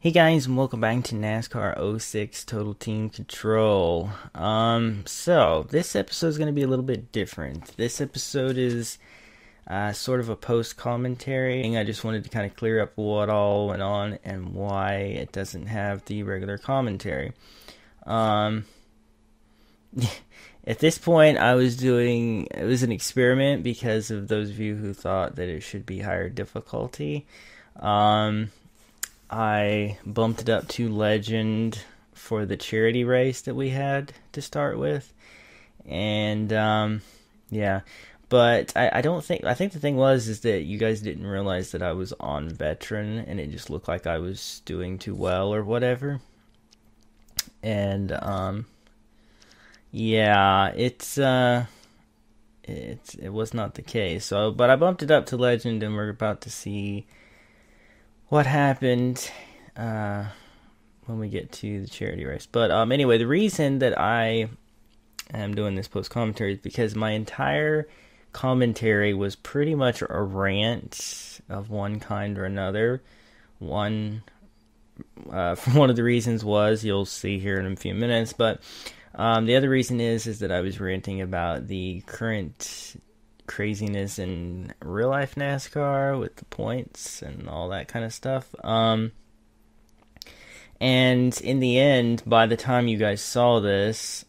Hey guys, and welcome back to NASCAR '06 Total Team Control. So this episode is going to be a little bit different. This episode is sort of a post commentary. I just wanted to kind of clear up what all went on and why it doesn't have the regular commentary. Um, at this point, it was an experiment because of those of you who thought that it should be higher difficulty. I bumped it up to Legend for the charity race that we had to start with. And, yeah. But I think the thing is that you guys didn't realize that I was on Veteran, and it just looked like I was doing too well or whatever. And, yeah, it was not the case. So, but I bumped it up to Legend, and we're about to see what happened when we get to the charity race. But anyway, the reason that I am doing this post commentary is because my entire commentary was pretty much a rant of one kind or another. One of the reasons was, you'll see here in a few minutes, but the other reason is that I was ranting about the current craziness in real life NASCAR with the points and all that kind of stuff. And in the end, by the time you guys saw this,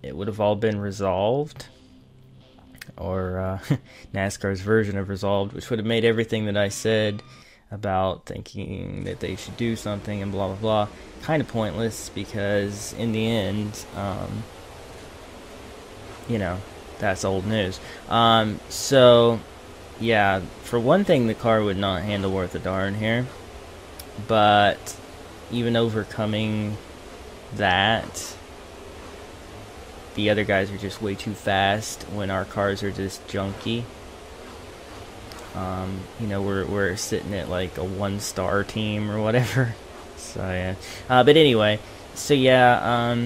it would have all been resolved, or NASCAR's version of resolved, which would have made everything that I said about thinking that they should do something and blah blah blah kind of pointless, because in the end, that's old news. So, yeah, for one thing, the car would not handle worth a darn here. But even overcoming that, the other guys are just way too fast when our cars are just junky. We're sitting at like a 1-star team or whatever. So, yeah. But anyway, so yeah,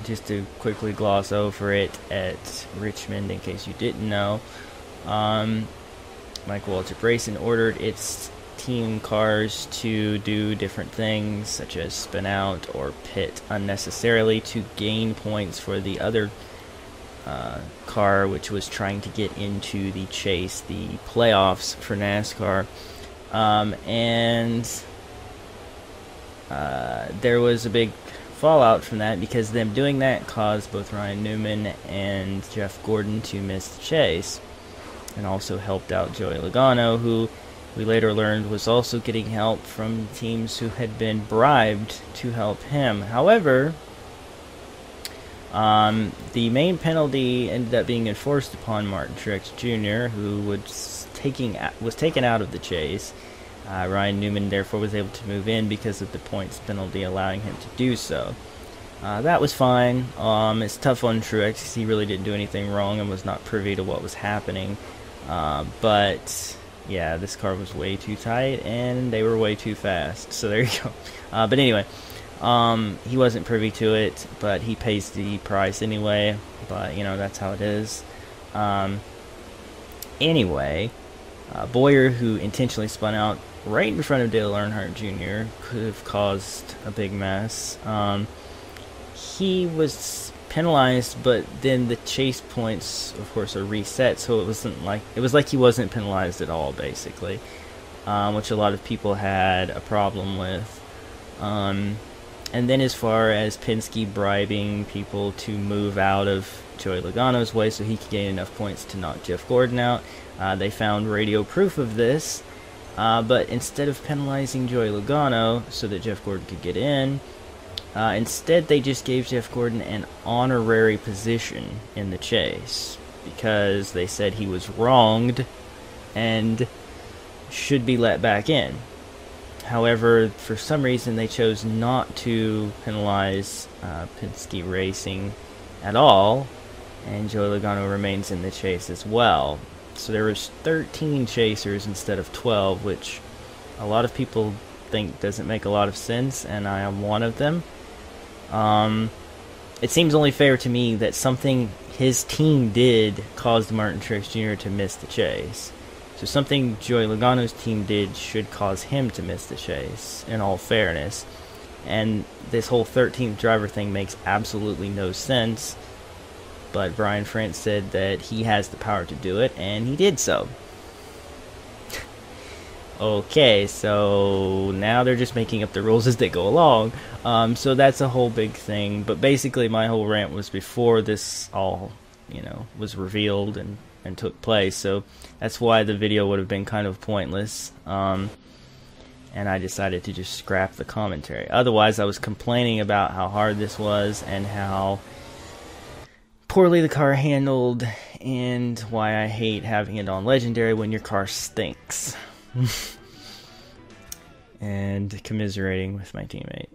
just to quickly gloss over it, at Richmond, in case you didn't know, Mike Waltrip Racing ordered its team cars to do different things, such as spin out or pit unnecessarily to gain points for the other car, which was trying to get into the chase, the playoffs for NASCAR. And there was a big fallout from that, because them doing that caused both Ryan Newman and Jeff Gordon to miss the chase, and also helped out Joey Logano, who we later learned was also getting help from teams who had been bribed to help him. However, the main penalty ended up being enforced upon Martin Truex Jr., who was taken out of the chase. Ryan Newman therefore was able to move in because of the points penalty allowing him to do so. That was fine. It's tough on Truex because he really didn't do anything wrong and was not privy to what was happening. But yeah, this car was way too tight and they were way too fast. So there you go. But anyway, he wasn't privy to it, but he pays the price anyway. But that's how it is. Anyway, Boyer, who intentionally spun out right in front of Dale Earnhardt Jr., could have caused a big mess. He was penalized, but then the chase points, of course, are reset, so it was like he wasn't penalized at all, basically, which a lot of people had a problem with. And then as far as Penske bribing people to move out of Joey Logano's way so he could gain enough points to knock Jeff Gordon out, they found radio proof of this. But instead of penalizing Joey Logano so that Jeff Gordon could get in, instead they just gave Jeff Gordon an honorary position in the chase, because they said he was wronged and should be let back in. However, for some reason they chose not to penalize Penske Racing at all, and Joey Logano remains in the chase as well. So there was 13 chasers instead of 12, which a lot of people think doesn't make a lot of sense, and I am one of them. It seems only fair to me that something his team did caused Martin Truex Jr. to miss the chase. So something Joey Logano's team did should cause him to miss the chase, in all fairness. And this whole 13th driver thing makes absolutely no sense. But Brian France said that he has the power to do it, and he did so. Okay, so now they're just making up the rules as they go along. So that's a whole big thing. But basically, my whole rant was before this all, was revealed and took place. So that's why the video would have been kind of pointless. And I decided to just scrap the commentary. Otherwise, I was complaining about how hard this was and how poorly the car handled, and why I hate having it on Legendary when your car stinks. And commiserating with my teammate.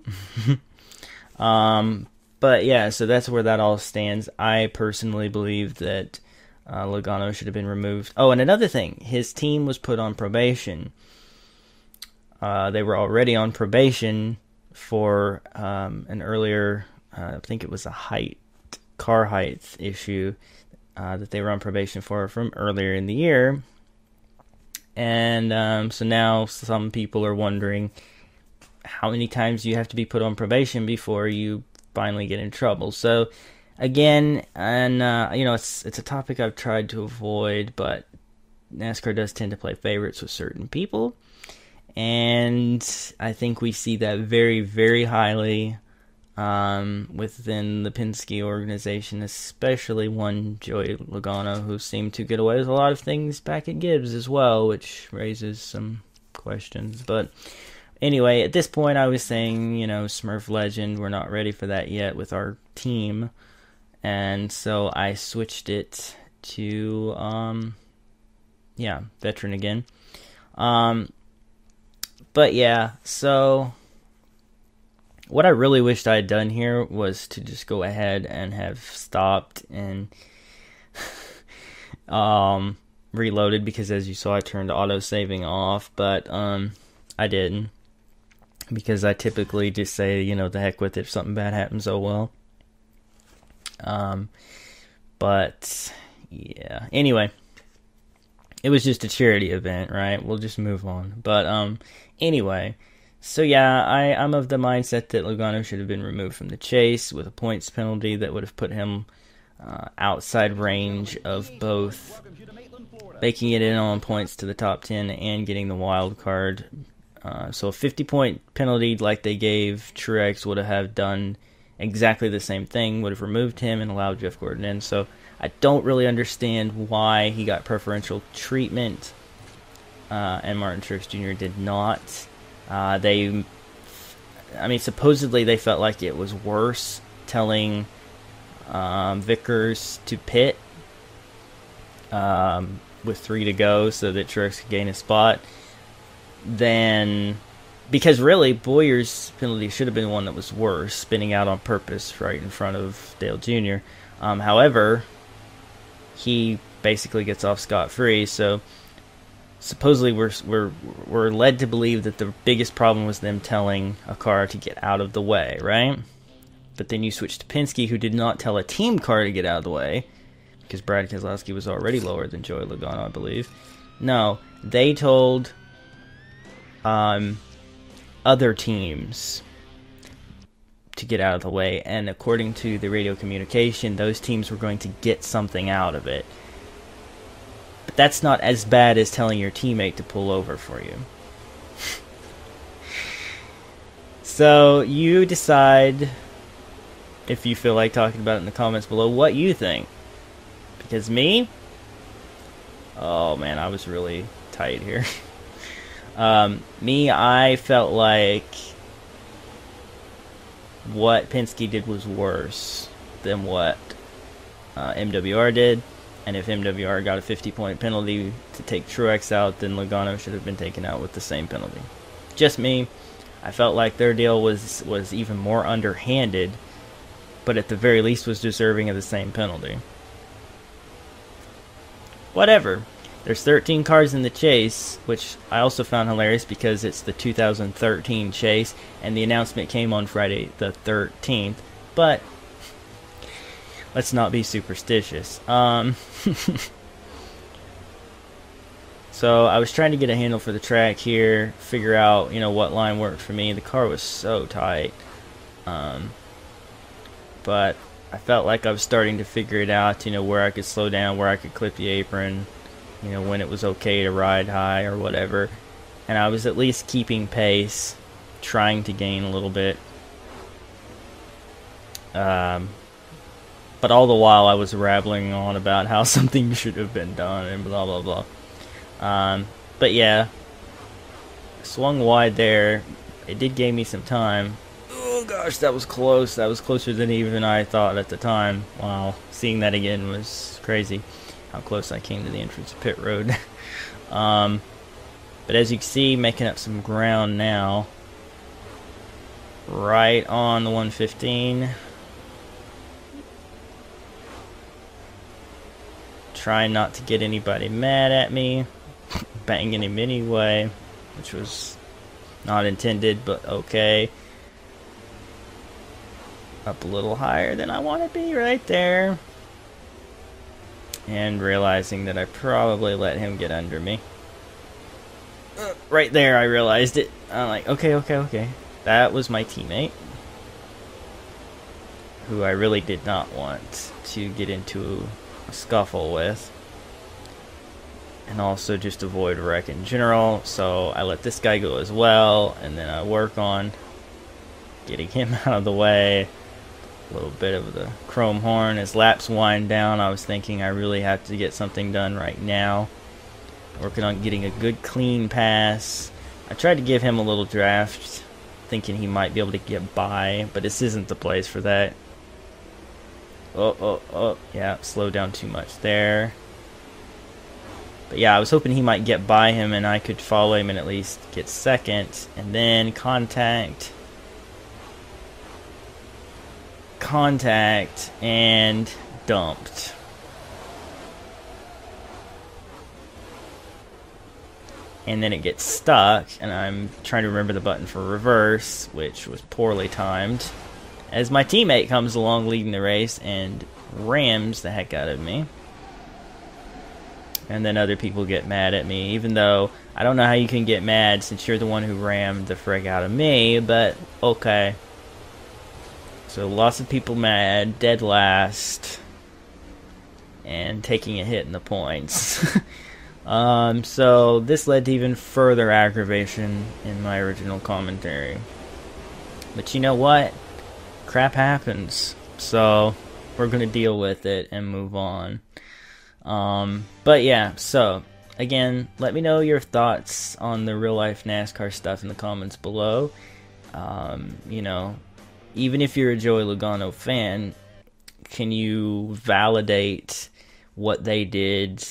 But yeah, so that's where that all stands. I personally believe that Logano should have been removed. Oh, and another thing, his team was put on probation. They were already on probation for an earlier, I think it was a car height issue that they were on probation for from earlier in the year. And so now some people are wondering how many times you have to be put on probation before you finally get in trouble. So again, and it's a topic I've tried to avoid, but NASCAR does tend to play favorites with certain people, and I think we see that very, very highly within the Penske organization, especially one Joey Logano, who seemed to get away with a lot of things back at Gibbs as well, which raises some questions. But anyway, at this point I was saying, Smurf Legend, we're not ready for that yet with our team, and so I switched it to Veteran again. But yeah, so what I really wished I had done here was to just go ahead and have stopped and reloaded, because as you saw, I turned auto saving off, but I didn't, because I typically just say, the heck with it, if something bad happens, oh well. But yeah, anyway, it was just a charity event, right? We'll just move on. But anyway, so yeah, I'm of the mindset that Logano should have been removed from the chase with a points penalty that would have put him outside range of both making it in on points to the top 10 and getting the wild card. So a 50-point penalty like they gave Truex would have done exactly the same thing, would have removed him and allowed Jeff Gordon in. So I don't really understand why he got preferential treatment and Martin Truex Jr. did not. Supposedly they felt like it was worse telling Vickers to pit with 3 to go so that Truex could gain a spot, because really Bowyer's penalty should have been one that was worse, spinning out on purpose right in front of Dale Jr. However, he basically gets off scot-free, so supposedly we're led to believe that the biggest problem was them telling a car to get out of the way, right? But then you switch to Penske, who did not tell a team car to get out of the way, because Brad Keselowski was already lower than Joey Logano, I believe. No, they told other teams to get out of the way, and according to the radio communication, those teams were going to get something out of it. But that's not as bad as telling your teammate to pull over for you. So you decide, if you feel like talking about it in the comments below, what you think. Because me, oh man, I was really tight here. I felt like what Penske did was worse than what MWR did. And if MWR got a 50-point penalty to take Truex out, then Logano should have been taken out with the same penalty. Just me. I felt like their deal was even more underhanded, but at the very least was deserving of the same penalty. Whatever. There's 13 cars in the chase, which I also found hilarious because it's the 2013 chase, and the announcement came on Friday the 13th. But let's not be superstitious. So I was trying to get a handle for the track here, figure out, what line worked for me. The car was so tight. But I felt like I was starting to figure it out, where I could slow down, where I could clip the apron, when it was okay to ride high or whatever. And I was at least keeping pace, trying to gain a little bit. But all the while I was rambling on about how something should have been done and blah blah blah. But yeah, swung wide there. It did gain me some time. Oh gosh, that was close. That was closer than even I thought at the time. Wow, seeing that again was crazy. How close I came to the entrance of pit road. But as you can see, making up some ground now. Right on the 115. Trying not to get anybody mad at me. Banging him anyway, which was not intended, but okay. Up a little higher than I want to be, right there. And realizing that I probably let him get under me. Right there, I realized it. I'm like, okay. That was my teammate, who I really did not want to get into a scuffle with. And also just avoid wreck in general, so I let this guy go as well, and then I work on getting him out of the way. A little bit of the chrome horn as laps wind down. I was thinking I really have to get something done right now. Working on getting a good clean pass. I tried to give him a little draft, thinking he might be able to get by, but this isn't the place for that. Oh, yeah, slowed down too much there. But yeah, I was hoping he might get by him and I could follow him and at least get second. And then contact, and dumped. And then it gets stuck, and I'm trying to remember the button for reverse, which was poorly timed, as my teammate comes along leading the race and rams the heck out of me. And then other people get mad at me, even though I don't know how you can get mad since you're the one who rammed the frig out of me, but okay. So lots of people mad, dead last, and taking a hit in the points. So this led to even further aggravation in my original commentary. But you know what? Crap happens. So we're going to deal with it and move on. But yeah, so again, let me know your thoughts on the real life NASCAR stuff in the comments below. Even if you're a Joey Logano fan, can you validate what they did,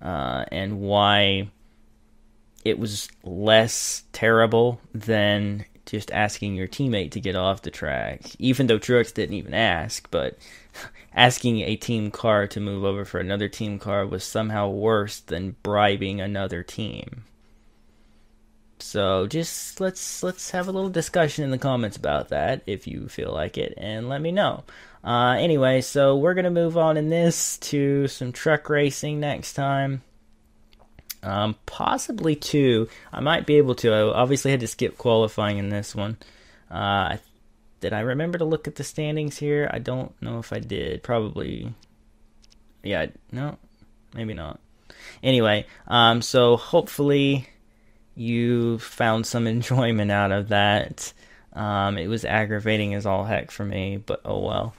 and why it was less terrible than just asking your teammate to get off the track, even though Truex didn't even ask, but asking a team car to move over for another team car was somehow worse than bribing another team. So just let's have a little discussion in the comments about that if you feel like it, and let me know. Anyway, so we're gonna move on in this to some truck racing next time. Possibly two. I might be able to. I obviously had to skip qualifying in this one. Did I remember to look at the standings here? I don't know if I did. Probably. Yeah, no, maybe not. Anyway, so hopefully you found some enjoyment out of that. It was aggravating as all heck for me, but oh well.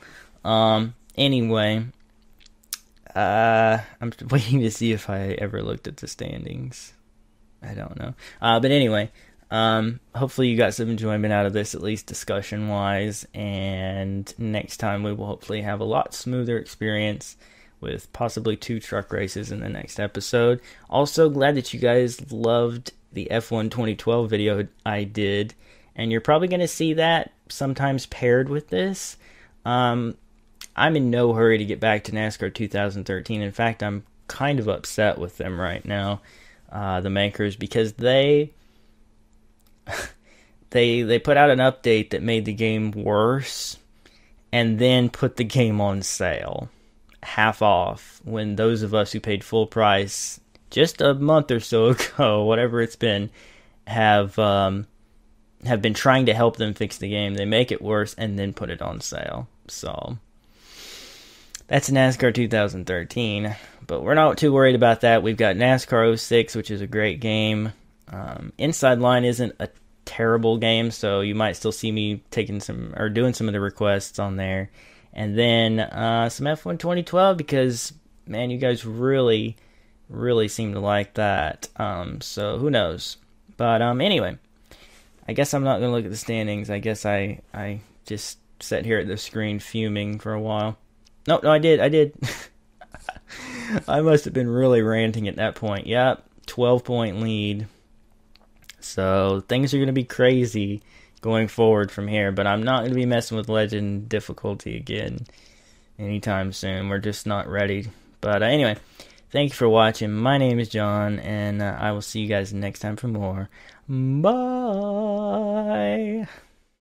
Anyway, I'm waiting to see if I ever looked at the standings. I don't know. But anyway, hopefully you got some enjoyment out of this, at least discussion-wise, and next time we will hopefully have a lot smoother experience with possibly 2 truck races in the next episode. Also, glad that you guys loved the F1 2012 video I did, and you're probably going to see that sometimes paired with this. I'm in no hurry to get back to NASCAR 2013. In fact, I'm kind of upset with them right now, the makers, because they put out an update that made the game worse, and then put the game on sale, half off, when those of us who paid full price just a month or so ago, whatever it's been, have been trying to help them fix the game. They make it worse and then put it on sale. So that's NASCAR 2013, but we're not too worried about that. We've got NASCAR 06, which is a great game. Inside Line isn't a terrible game, so you might still see me taking some or doing some of the requests on there. And then some F1 2012, because man, you guys really seem to like that. So who knows? But anyway, I guess I'm not gonna look at the standings. I guess I just sat here at the screen fuming for a while. No, I did. I must have been really ranting at that point. Yep, 12-point lead. So things are going to be crazy going forward from here, but I'm not going to be messing with Legend difficulty again anytime soon. We're just not ready. But anyway, thank you for watching. My name is John, and I will see you guys next time for more. Bye!